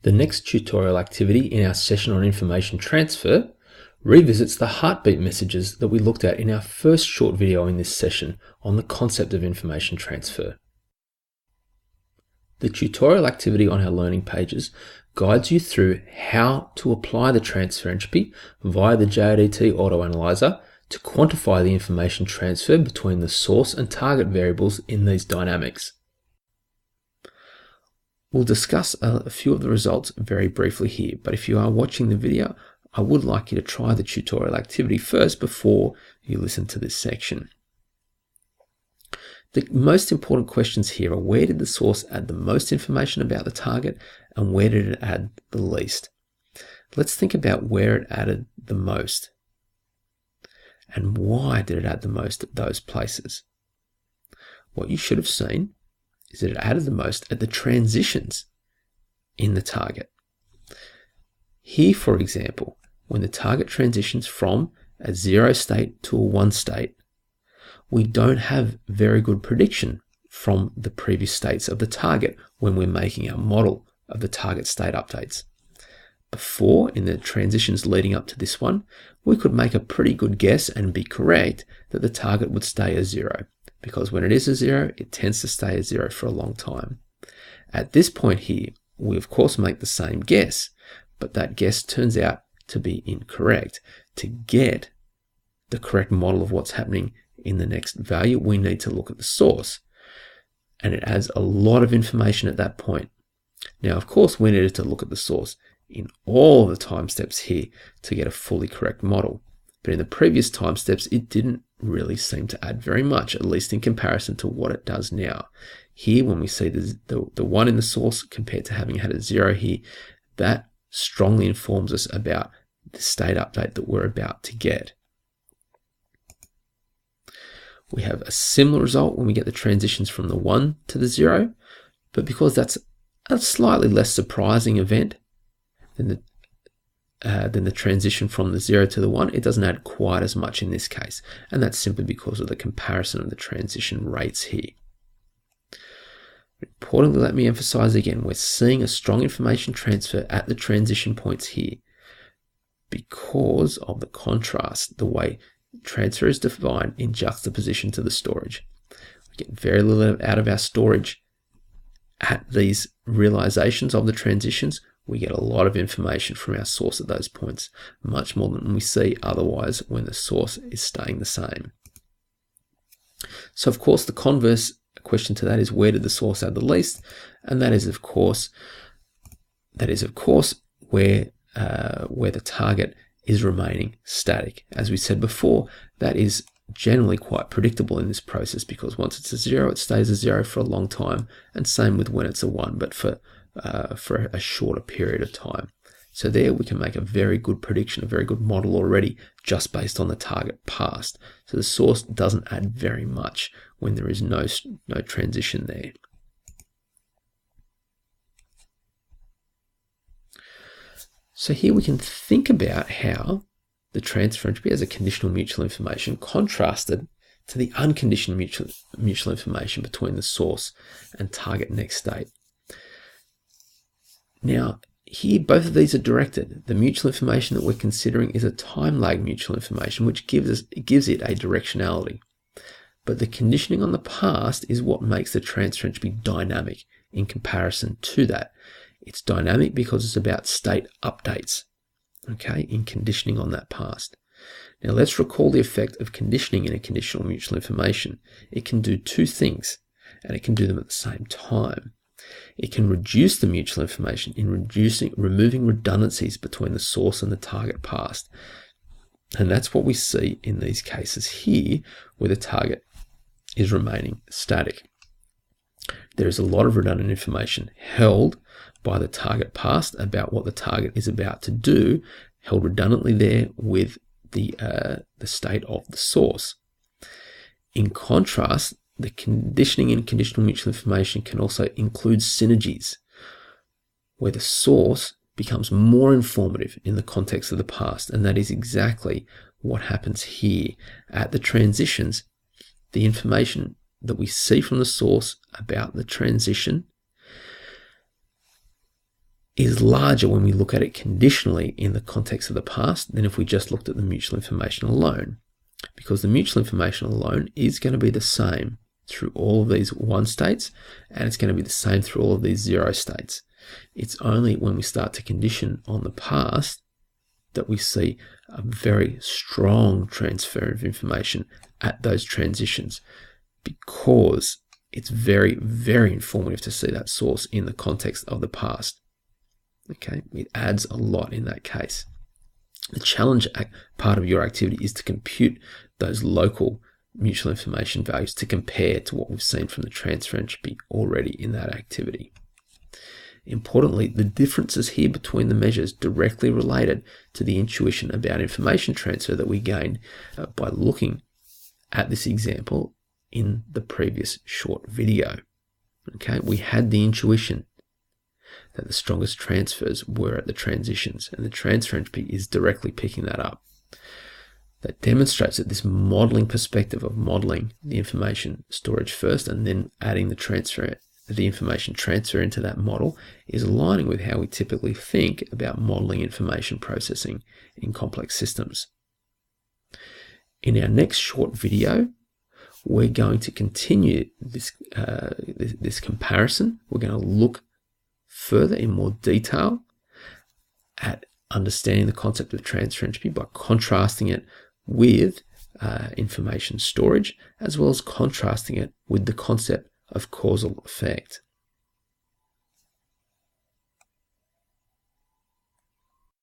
The next tutorial activity in our session on information transfer revisits the heartbeat messages that we looked at in our first short video in this session on the concept of information transfer. The tutorial activity on our learning pages guides you through how to apply the transfer entropy via the JRDT Auto Analyzer to quantify the information transfer between the source and target variables in these dynamics. We'll discuss a few of the results very briefly here, but if you are watching the video, I would like you to try the tutorial activity first before you listen to this section. The most important questions here are: where did the source add the most information about the target, and where did it add the least? Let's think about where it added the most, and why did it add the most at those places. What you should have seen is that it added the most at the transitions in the target. Here, for example, when the target transitions from a 0 state to a 1 state, we don't have very good prediction from the previous states of the target when we're making our model of the target state updates. Before, in the transitions leading up to this one, we could make a pretty good guess and be correct that the target would stay as 0, because when it is a 0, it tends to stay as 0 for a long time. At this point here, we of course make the same guess, but that guess turns out to be incorrect. To get the correct model of what's happening in the next value, we need to look at the source, and it adds a lot of information at that point. Now, of course, we needed to look at the source in all the time steps here to get a fully correct model. But in the previous time steps, it didn't really seem to add very much, at least in comparison to what it does now. Here, when we see the 1 in the source compared to having had a 0 here, that strongly informs us about the state update that we're about to get. We have a similar result when we get the transitions from the 1 to the 0, but because that's a slightly less surprising event than the transition from the 0 to the 1, it doesn't add quite as much in this case, and that's simply because of the comparison of the transition rates here. Importantly, let me emphasize again, we're seeing a strong information transfer at the transition points here because of the contrast, the way transfer is defined in juxtaposition to the storage. We get very little out of our storage at these realizations of the transitions. We get a lot of information from our source at those points, much more than we see otherwise when the source is staying the same. So of course the converse question to that is, where did the source add the least? And that is of course where the target is remaining static. As we said before, that is generally quite predictable in this process, because once it's a 0, it stays a 0 for a long time, and same with when it's a 1, but for a shorter period of time. So there we can make a very good prediction, a very good model already, just based on the target past. So the source doesn't add very much when there is no transition there. So here we can think about how the transfer entropy as a conditional mutual information contrasted to the unconditional mutual information between the source and target next state. Now, here both of these are directed. The mutual information that we're considering is a time lag mutual information, which gives it a directionality. But the conditioning on the past is what makes the transfer entropy dynamic in comparison to that. It's dynamic because it's about state updates, okay, in conditioning on that past. Now let's recall the effect of conditioning in a conditional mutual information. It can do two things, and it can do them at the same time. It can reduce the mutual information in removing redundancies between the source and the target past. And that's what we see in these cases here, where the target is remaining static. There is a lot of redundant information held by the target past about what the target is about to do, held redundantly there with the state of the source. In contrast, the conditioning in conditional mutual information can also include synergies, where the source becomes more informative in the context of the past, and that is exactly what happens here. At the transitions, the information that we see from the source about the transition is larger when we look at it conditionally in the context of the past than if we just looked at the mutual information alone. Because the mutual information alone is going to be the same through all of these 1 states, and it's going to be the same through all of these 0 states. It's only when we start to condition on the past that we see a very strong transfer of information at those transitions, because it's very, very informative to see that source in the context of the past. Okay, it adds a lot in that case. The challenge part of your activity is to compute those local mutual information values to compare to what we've seen from the transfer entropy already in that activity. Importantly, the differences here between the measures directly related to the intuition about information transfer that we gained by looking at this example in the previous short video. Okay, we had the intuition that the strongest transfers were at the transitions, and the transfer entropy is directly picking that up. That demonstrates that this modeling perspective of modeling the information storage first and then adding the information transfer into that model is aligning with how we typically think about modeling information processing in complex systems. In our next short video, we're going to continue this comparison. We're going to look further in more detail at understanding the concept of transfer entropy by contrasting it with information storage, as well as contrasting it with the concept of causal effect.